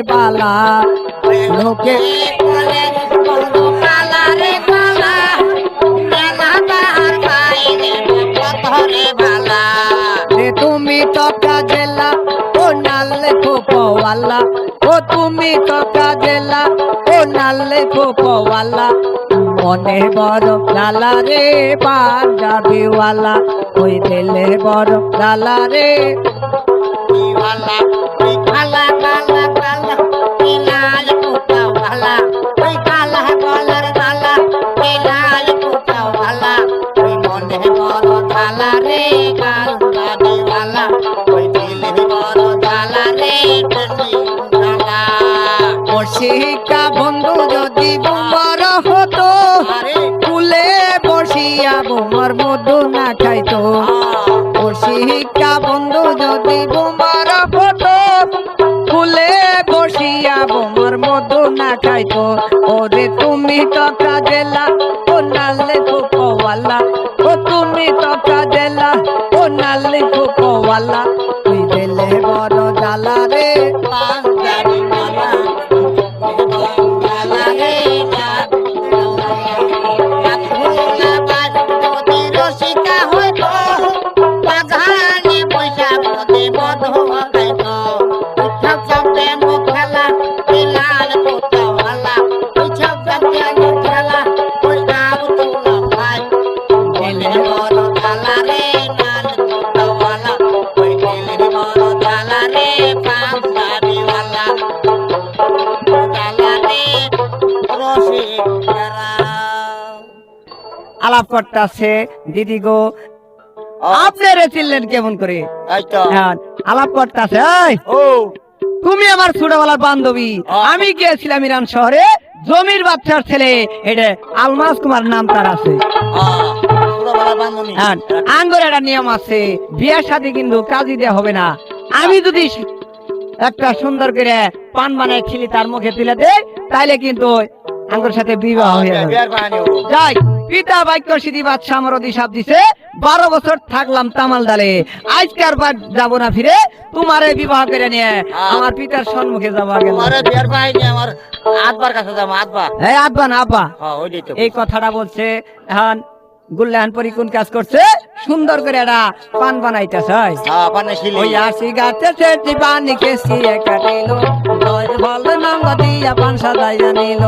বালা লোকে বলে বলো কালা রে কালা মেলা তাহার বাইরে পথরে বালা রে তুমি তো কাজেলা ও নালে খোপওয়ালা ও তুমি তো কাজেলা ও নালে খোপওয়ালা মনে বড় লালা রে পাঞ্জাবিওয়ালা ওই দিলে বড় লালা রে ওয়ালা ওই কালা কালা কালা এই লাল কোটাওয়ালা ওই কালা গলার লালা এই লাল কোটাওয়ালা ওই মনে বড় লালা রে পাঞ্জাবিওয়ালা ওই দিলে বড় লালা রে পাঞ্জাবিওয়ালা শিক্ষা বন্ধু যদি বুমার হতো ফুলে বসিয়া বুমার মধু না খাইতো ও শিক্ষা বন্ধু যদি বুমার হতো ফুলে বসিয়া বুমার মধু না খাইতো ওরে তুমি তো কাজেলা ও নালে খোপওয়ালা ও তুমি তো কাজেলা ও নালে খোপওয়ালা তুই দিলে বড় জ্বালা রে পাঞ্জাবিওয়ালা আলাপ করতেছে দিদি গো আপনারে চিনলেন কেমন করে আলাপ করতেছে তুমি আমার ছোটবেলার বান্ধবী আমি গিয়েছিলাম ইরান শহরে জমির বাচ্চার ছেলে এটা আলমাস কুমার নাম তার আছে আঙ্গুর একটা নিয়ম আছে বিয়ের সাথে কিন্তু কাজী দেওয়া হবে না আমি যদি একটা সুন্দর করে পান বানায় খিলি তার মুখে তুলে দেয় তাইলে কিন্তু আঙ্গুর সাথে বিবাহ হয়ে যাবে যাই পিতা বাক্য সিদ্ধি বাদশাহ আমার অভিশাপ দিছে 12 বছর থাকলাম তামাল ডালে আজকার বার যাবো না ফিরে তোমারে বিবাহ করে নিয়ে আমার পিতার সম্মুখে যাবো আগে আমার আব্বার কাছে যাবো আব্বা না আব্বা এই কথাটা বলছে এখন গুল্লাহান পরি কোন কাজ করছে সুন্দর করে একটা পান বানাইতেছে ওই আসি গাছে সেটি পানি খেসিয়ে কাটিল ভালো নাম দিয়া পান সাজাইয়া নিল